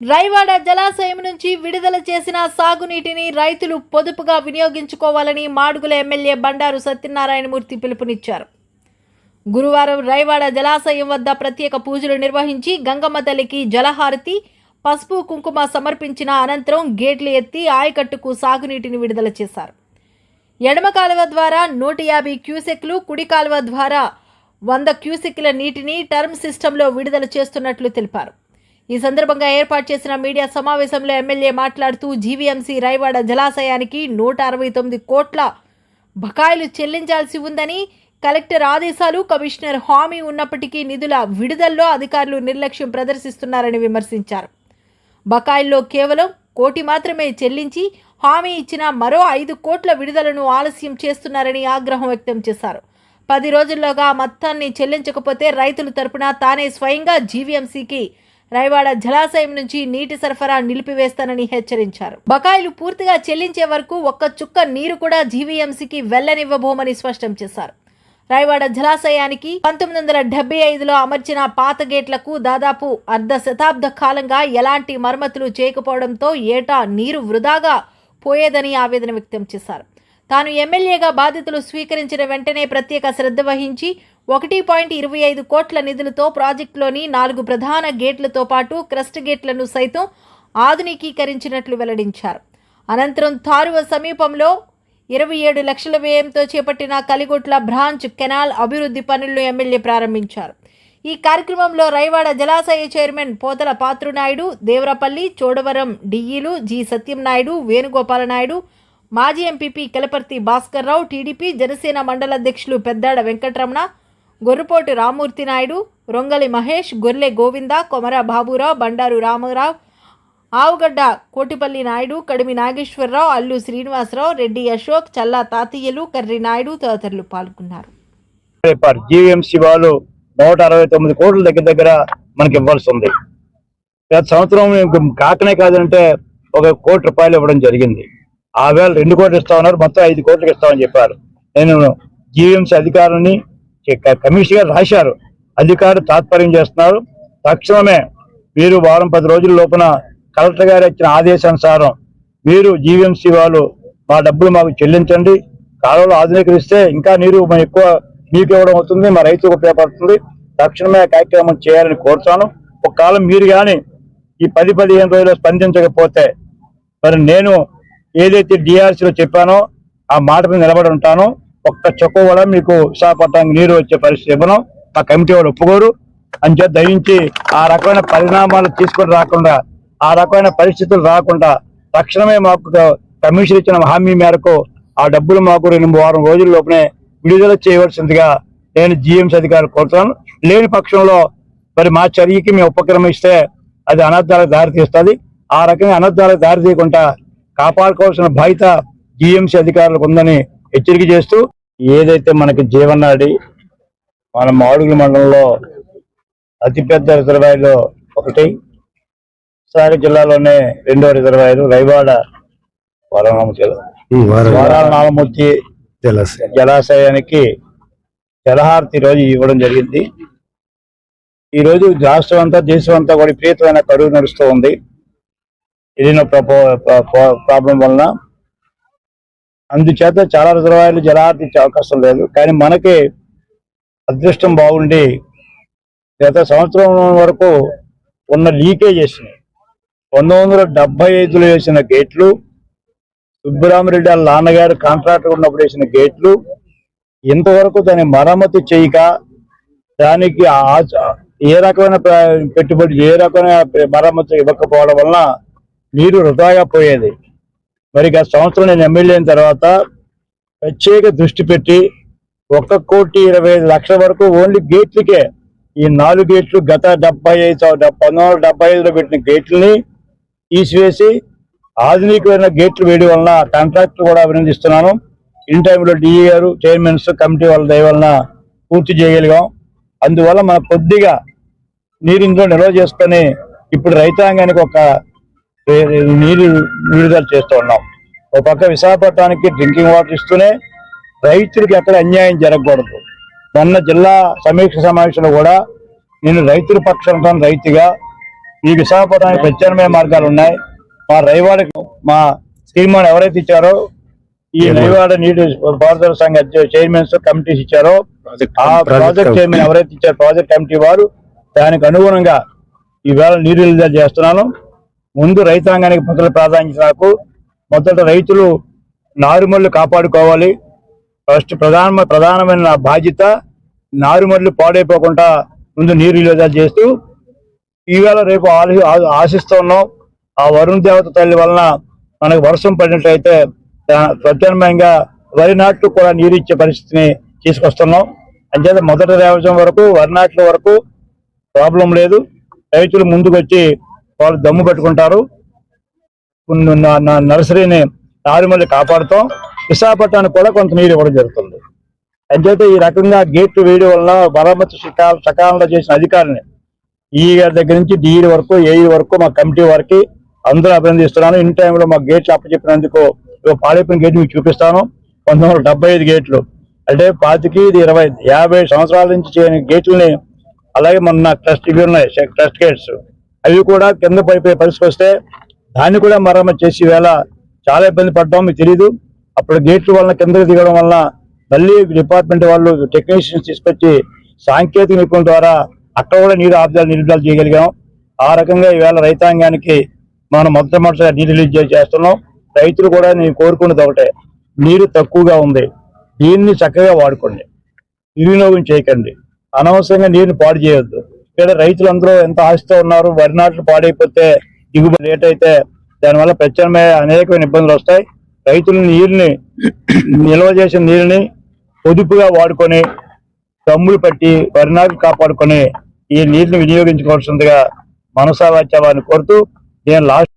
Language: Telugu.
రైవాడ జలాశయం నుంచి విడుదల చేసిన సాగునీటిని రైతులు పొదుపుగా వినియోగించుకోవాలని మాడుగుల ఎమ్మెల్యే బండారు సత్యనారాయణమూర్తి పిలుపునిచ్చారు. గురువారం రైవాడ జలాశయం వద్ద ప్రత్యేక పూజలు నిర్వహించి గంగమ్మ తల్లికి జలహారతి, పసుపు కుంకుమ సమర్పించిన అనంతరం గేట్లు ఎత్తి ఆయకట్టుకు సాగునీటిని విడుదల చేశారు. ఎడమ కాలువ ద్వారా 150 క్యూసెక్లు, కుడి కాలువ ద్వారా 100 క్యూసెక్ల నీటిని టర్మ్ సిస్టంలో విడుదల చేస్తున్నట్లు తెలిపారు. ఈ సందర్భంగా ఏర్పాటు చేసిన మీడియా సమావేశంలో ఎమ్మెల్యే మాట్లాడుతూ జీవీఎంసీ రైవాడ జలాశయానికి 169 కోట్ల బకాయిలు చెల్లించాల్సి ఉందని, కలెక్టర్ ఆదేశాలు, కమిషనర్ హామీ ఉన్నప్పటికీ నిధుల విడుదలలో అధికారులు నిర్లక్ష్యం ప్రదర్శిస్తున్నారని విమర్శించారు. బకాయిల్లో కేవలం 1 కోటి మాత్రమే చెల్లించి హామీ ఇచ్చిన మరో 5 కోట్ల విడుదలను ఆలస్యం చేస్తున్నారని ఆగ్రహం వ్యక్తం చేశారు. 10 రోజుల్లోగా మొత్తాన్ని చెల్లించకపోతే రైతుల తరపున తానే స్వయంగా జీవీఎంసీకి రైవాడ జలాశయం నుంచి నీటి సరఫరా నిలిపివేస్తానని హెచ్చరించారు. బకాయిలు పూర్తిగా చెల్లించే వరకు ఒక్క చుక్క నీరు కూడా జీవీఎంసీకి వెళ్లనివ్వబోమని స్పష్టం చేశారు. రైవాడ జలాశయానికి 1975లో అమర్చిన పాత గేట్లకు దాదాపు అర్ధ శతాబ్ద కాలంగా ఎలాంటి మరమ్మతులు చేయకపోవడంతో ఏటా నీరు వృధాగా పోయేదని ఆవేదన వ్యక్తం చేశారు. తాను ఎమ్మెల్యేగా బాధ్యతలు స్వీకరించిన వెంటనే ప్రత్యేక శ్రద్ధ వహించి 1.25 కోట్ల నిధులతో ప్రాజెక్టులోని 4 ప్రధాన గేట్లతో పాటు క్రస్ట్ గేట్లను సైతం ఆధునికీకరించినట్లు వెల్లడించారు. అనంతరం తారువ సమీపంలో 27 లక్షల వ్యయంతో చేపట్టిన కలిగొట్ల బ్రాంచ్ కెనాల్ అభివృద్ధి పనులను ఎమ్మెల్యే ప్రారంభించారు. ఈ కార్యక్రమంలో రైవాడ జలాశయ చైర్మన్ పోతల పాత్రునాయుడు, దేవరపల్లి, చోడవరం డిఈలు జి సత్యంనాయుడు, వేణుగోపాలనాయుడు, మాజీ ఎంపీపీ కెలపర్తి భాస్కర్రావు, టీడీపీ జనసేన మండల అధ్యక్షులు పెద్దాడ వెంకటరమణ, గొర్రుపోటు రామూర్తి నాయుడు, రొంగలి మహేష్, గొర్లె గోవింద, కొమర బాబురావు, బండారు రామారావు, ఆవుగడ్డ కోటిపల్లి నాయుడు, కడిమి నాగేశ్వరరావు, అల్లు శ్రీనివాసరావు, రెడ్డి అశోక్, చల్లా తాతయ్యలు, కర్రి నాయుడు తదితరులు పాల్గొన్నారు. జీవీఎంసీ వాళ్ళు 169 కోట్ల దగ్గర మనకి ఇవ్వాల్సి ఉంది. గత సంవత్సరం కాకనే కాదంటే 1 కోటి రూపాయలు ఇవ్వడం జరిగింది. ఆ వేళ 2 కోట్లు ఇస్తా ఉన్నారు, మొత్తం 5 కోట్లకి ఇస్తామని చెప్పారు. నేను జీవీఎంసీ అధికారులని కమిషనర్ రాశారు, అధికారులు తాత్పర్యం చేస్తున్నారు. తక్షణమే మీరు వారం 10 రోజుల లోపున కలెక్టర్ గారు ఇచ్చిన ఆదేశానుసారం మీరు జీవీఎంసీ వాళ్ళు మా డబ్బులు మాకు చెల్లించండి. కాలువలు ఆధునీకరిస్తే ఇంకా నీరు ఎక్కువ మీకు ఇవ్వడం అవుతుంది, మా రైతుకు ఉపయోగపడుతుంది. తక్షణమే కార్యక్రమం చేయాలని కోరుతాను. ఒక కాలం మీరు కానీ ఈ 10-15 రోజులు స్పందించకపోతే మరి నేను ఏదైతే డిఆర్సీలో చెప్పానో ఆ మాట మీద నిలబడి ఉంటానో. ఒక్క చొక్క కూడా మీకు విశాఖపట్నానికి నీరు వచ్చే పరిస్థితి ఇవ్వను. మా కమిటీ వాళ్ళు ఒప్పుకోరు అని చెప్పి దయించి ఆ రకమైన పరిణామాలు తీసుకొని రాకుండా, ఆ రకమైన పరిస్థితులు రాకుండా తక్షణమే మాకు కమిషన్ ఇచ్చిన హామీ మేరకు ఆ డబ్బులు మాకు 2 వారం రోజుల లోపలే విడుదల చేయవలసిందిగా నేను జీఎంసీ అధికారులు కోరుతాను. లేని పక్షంలో మరి మా చర్యకి మేము ఉపక్రమిస్తే అది అనర్థాలకు దారితీస్తుంది. ఆ రకంగా అనర్థాలకు దారి తీయకుండా కాపాడుకోవాల్సిన బాధ్యత జీఎంసీ అధికారులకు ఉందని హెచ్చరిక చేస్తూ, ఏదైతే మనకి జీవనాడి మన మాడుగుల మండలంలో అతిపెద్ద రిజర్వాయర్లో ఒకటి, విశాఖ జిల్లాలోనే 2వ రిజర్వాయర్ రైవాడ వరాలనామూర్తి జలాశయానికి జలహారతి రోజు ఇవ్వడం జరిగింది. ఈ రోజు రాష్ట్రం అంతా, దేశం అంతా కూడా విపరీతమైన కరువు నడుస్తూ ఉంది. ఎన్నో ప్రాబ్లం వలన అందుచేత చాలా రిజర్వాయర్లు జలహారతి ఇచ్చే అవకాశం లేదు. కానీ మనకి అదృష్టం బాగుండి గత సంవత్సరం వరకు ఉన్న లీకేజెస్ 1975లో వేసిన గేట్లు, సుబ్బరామరెడ్డి వాళ్ళ నాన్నగారు కాంట్రాక్టర్ ఉన్నప్పుడు వేసిన గేట్లు ఇంతవరకు దాన్ని మరమ్మతు చేయక, దానికి ఏ రకమైన పెట్టుబడి, ఏ రకమైన మరమ్మతు ఇవ్వకపోవడం వలన నీరు వృధాగా పోయేది. మరి గత సంవత్సరం నేను ఎమ్మెల్యే అయిన తర్వాత ప్రత్యేక దృష్టి పెట్టి 1,25,00,000 వరకు ఓన్లీ గేట్లకే, ఈ 4 గేట్లు గత 1975లో పెట్టిన గేట్లని తీసివేసి ఆధునికమైన గేట్లు వేయడం వలన కాంట్రాక్టర్ కూడా అభినందిస్తున్నాను. ఇన్ టైంలో డిఈ గారు, చైర్మన్స్, కమిటీ వాళ్ళ దయ వలన పూర్తి చేయగలిగాం. అందువల్ల మనం కొద్దిగా నీరు ఇందులో నిల్వ చేసుకొని ఇప్పుడు రైతాంగానికి ఒక నీరు విడుదల చేస్తూ ఉన్నాం. ఒక పక్క విశాఖపట్నానికి డ్రింకింగ్ వాటర్ ఇస్తూనే రైతులకు ఎక్కడ అన్యాయం జరగకూడదు. మొన్న జిల్లా సమీక్ష సమావేశంలో కూడా నేను రైతుల పక్షాన రైతుగా ఈ విశాఖపట్నానికి ప్రత్యామ్నాయ మార్గాలు ఉన్నాయి. మా రైవాడకి మా తీర్మానం ఎవరైతే ఇచ్చారో ఈ రైవాడ నీటి పారుదల సంఘ చైర్మన్స్ కమిటీస్ ఇచ్చారో ఆ ప్రాజెక్ట్ చైర్మన్ ఎవరైతే ఇచ్చారో ప్రాజెక్ట్ కమిటీ వారు దానికి అనుగుణంగా ఈవేళ నీరు విడుదల చేస్తున్నాను. ముందు రైతాంగానికి మొదటి ప్రాధాన్యత నాకు. మొదట రైతులు నారుమళ్ళు కాపాడుకోవాలి. ఫస్ట్ ప్రధానమైన నా బాధ్యత నారుమళ్ళు పాడైపోకుండా ముందు నీరు విడుదల చేస్తూ ఈవేళ రేపు ఆశిస్తున్నాం. ఆ వరుణ దేవత తల్లి వలన మనకు వర్షం పడినట్లయితే ప్రత్యామ్నాయంగా వరి నాట్లు కూడా నీరు ఇచ్చే పరిస్థితిని తీసుకొస్తున్నాం. అంచేత మొదటి రేవసం వరకు వరి నాట్ల వరకు ప్రాబ్లం లేదు. రైతులు ముందుకు వచ్చి వాళ్ళు దమ్ము పెట్టుకుంటారు. నర్సరీని నారుమల్లి కాపాడుతాం. విశాఖపట్నానికి కూడా కొంత నీరు ఇవ్వడం జరుగుతుంది. అంచేత ఈ రకంగా గేట్లు వేయడం వలన మరమ్మతు సకాలంలో చేసిన అధికారిని ఈ గారి దగ్గర నుంచి డిఈడి వరకు ఏఈ వరకు మా కమిటీ వారికి అందరూ అభినందిస్తున్నాను. ఇన్ టైంలో మా గేట్లు అప్పచెప్పినందుకు పాడైపోయిన గేట్లు మీకు చూపిస్తాను. 1975 గేట్లు అంటే 25, 20, 50 సంవత్సరాల నుంచి చేయని గేట్లని, అలాగే మొన్న ట్రస్ట్ ఇవి ఉన్నాయి ట్రస్ట్ గేట్స్, అవి కూడా కింద పడిపోయే పరిస్థితి వస్తే దాన్ని కూడా మరమ్మతు చేసి వేళ చాలా ఇబ్బంది పడ్డాం. మీకు తెలీదు. అప్పుడు గేట్ల వలన కిందకి దిగడం వలన మళ్ళీ డిపార్ట్మెంట్ వాళ్ళు టెక్నీషియన్స్ తీసుకొచ్చి సాంకేతిక నిపుణుల ద్వారా అక్కడ కూడా నీరు నిలుపుదల చేయగలిగాం. ఆ రకంగా ఈవేళ రైతాంగానికి మనం మొట్టమొదటిసారి నీరు రిలీజ్ చేస్తున్నాం. రైతులు కూడా నేను కోరుకున్నది ఒకటే, నీరు తక్కువగా ఉంది, దీన్ని చక్కగా వాడుకోండి, వినియోగం చేయకండి, అనవసరంగా నీరుని పాడు చేయొద్దు. ఇక్కడ రైతులందరూ ఎంత ఆశతో ఉన్నారు. వరి నాట్లు పాడైపోతే దిగుబడి లేట్ అయితే దానివల్ల ప్రత్యామ్నాయ అనేకమైన ఇబ్బందులు వస్తాయి. రైతులు నీరుని నిల్వ చేసిన నీరుని పొదుపుగా వాడుకొని దమ్ములు పట్టి వరి నాట్లు కాపాడుకొని ఈ నీటిని వినియోగించుకోవాల్సిందిగా మనసా వాచ్య వారిని కోరుతూ నేను లాస్ట్